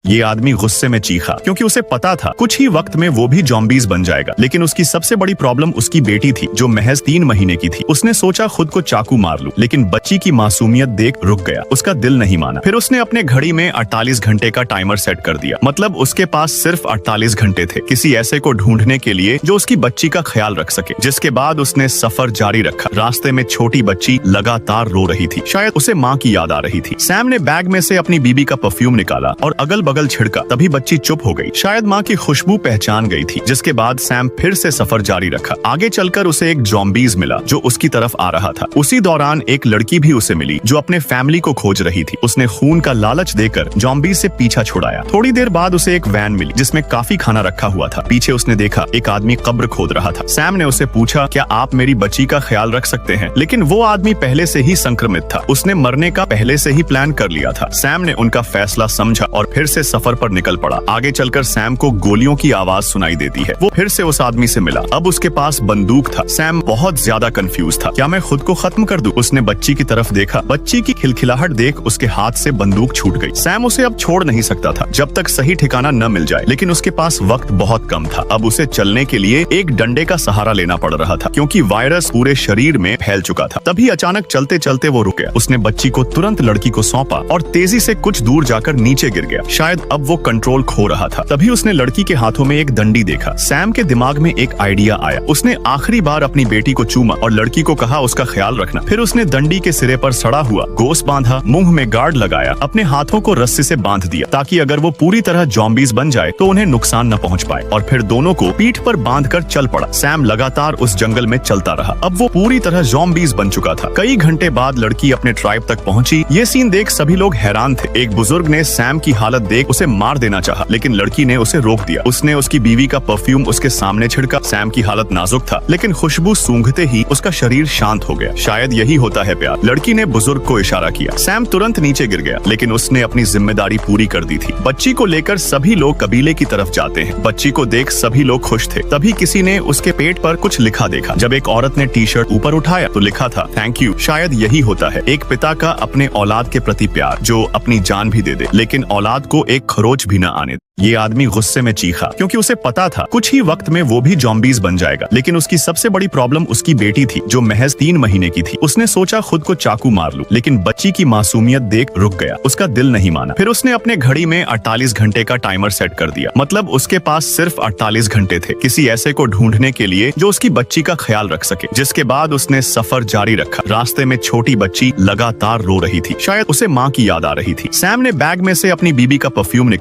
ये आदमी गुस्से में चीखा क्योंकि उसे पता था कुछ ही वक्त में वो भी ज़ॉम्बीज़ बन जाएगा। लेकिन उसकी सबसे बड़ी प्रॉब्लम उसकी बेटी थी जो महज 3 महीने की थी। उसने सोचा खुद को चाकू मार लूं, लेकिन बच्ची की मासूमियत देख रुक गया। उसका दिल नहीं माना। फिर उसने अपने घड़ी में 48 घंटे का टाइमर सेट कर दिया। मतलब उसके पास सिर्फ 48 घंटे थे किसी ऐसे को ढूंढने के लिए जो उसकी बच्ची का ख्याल रख सके। जिसके बाद उसने सफर जारी रखा। रास्ते में छोटी बच्ची लगातार रो रही थी। शायद उसे माँ की याद आ रही थी। सैम ने बैग में से अपनी बीबी का परफ्यूम निकाला और अगल बगल छिड़का। तभी बच्ची चुप हो गई। शायद माँ की खुशबू पहचान गई थी। जिसके बाद सैम फिर से सफर जारी रखा। आगे चलकर उसे एक ज़ॉम्बीज़ मिला जो उसकी तरफ आ रहा था। उसी दौरान एक लड़की भी उसे मिली जो अपने फैमिली को खोज रही थी। उसने खून का लालच देकर ज़ॉम्बीज़ से पीछा छुड़ाया। थोड़ी देर बाद उसे एक वैन मिली जिसमें काफी खाना रखा हुआ था। पीछे उसने देखा एक आदमी कब्र खोद रहा था। सैम ने उसे पूछा, क्या आप मेरी बच्ची का ख्याल रख सकते हैं? लेकिन वो आदमी पहले से ही संक्रमित था। उसने मरने का पहले से ही प्लान कर लिया था। सैम ने उनका फैसला समझा और फिर से सफर पर निकल पड़ा। आगे चलकर सैम को गोलियों की आवाज सुनाई देती है। वो फिर से उस आदमी से मिला। अब उसके पास बंदूक था। सैम बहुत ज्यादा कंफ्यूज था। क्या मैं खुद को खत्म कर दूं? उसने बच्ची की तरफ देखा। बच्ची की खिलखिलाहट देख उसके हाथ से बंदूक छूट गई। सैम उसे अब छोड़ नहीं सकता था जब तक सही ठिकाना न मिल जाए। लेकिन उसके पास वक्त बहुत कम था। अब उसे चलने के लिए एक डंडे का सहारा लेना पड़ रहा था क्योंकि वायरस पूरे शरीर में फैल चुका था। तभी अचानक चलते चलते वो रुक गया। उसने बच्ची को तुरंत लड़की को सौंपा और तेजी से कुछ दूर जाकर नीचे गिर गया। शायद अब वो कंट्रोल खो रहा था। तभी उसने लड़की के हाथों में एक डंडी देखा। सैम के दिमाग में एक आइडिया आया। उसने आखिरी बार अपनी बेटी को चूमा और लड़की को कहा उसका ख्याल रखना। फिर उसने डंडी के सिरे पर सड़ा हुआ गोश्त बांधा, मुंह में गार्ड लगाया, अपने हाथों को रस्सी से बांध दिया ताकि अगर वो पूरी तरह ज़ॉम्बीज़ बन जाए तो उन्हें नुकसान न पहुंच पाए। और फिर दोनों को पीठ पर बांधकर चल पड़ा। सैम लगातार उस जंगल में चलता रहा। अब वो पूरी तरह ज़ॉम्बीज़ बन चुका था। कई घंटे बाद लड़की अपने ट्राइब तक पहुंची। ये सीन देख सभी लोग हैरान थे। एक बुजुर्ग ने सैम की हालत देख उसे मार देना चाहा, लेकिन लड़की ने उसे रोक दिया। उसने उसकी बीवी का परफ्यूम उसके सामने छिड़का। सैम की हालत नाजुक था, लेकिन खुशबू सूंघते ही उसका शरीर शांत हो गया। शायद यही होता है प्यार। लड़की ने बुजुर्ग को इशारा किया। सैम तुरंत नीचे गिर गया, लेकिन उसने अपनी जिम्मेदारी पूरी कर दी थी। बच्ची को लेकर सभी लोग कबीले की तरफ जाते हैं। बच्ची को देख सभी लोग खुश थे। तभी किसी ने उसके पेट पर कुछ लिखा देखा। जब एक औरत ने टी शर्ट ऊपर उठाया तो लिखा था थैंक यू। शायद यही होता है एक पिता का अपने औलाद के प्रति प्यार, जो अपनी जान भी दे दे लेकिन औलाद को एक खरोच भी न आने दे। ये आदमी गुस्से में चीखा क्योंकि उसे पता था कुछ ही वक्त में वो भी ज़ॉम्बीज़ बन जाएगा। लेकिन उसकी सबसे बड़ी प्रॉब्लम उसकी बेटी थी जो महज 3 महीने की थी। उसने सोचा खुद को चाकू मार लूं, लेकिन बच्ची की मासूमियत देख रुक गया। उसका दिल नहीं माना। फिर उसने अपने घड़ी में 48 घंटे का टाइमर सेट कर दिया। मतलब उसके पास सिर्फ 48 घंटे थे किसी ऐसे को ढूंढने के लिए जो उसकी बच्ची का ख्याल रख सके। जिसके बाद उसने सफर जारी रखा। रास्ते में छोटी बच्ची लगातार रो रही थी। शायद उसे माँ की याद आ रही थी। सैम ने बैग में से अपनी बीबी का परफ्यूम निकाला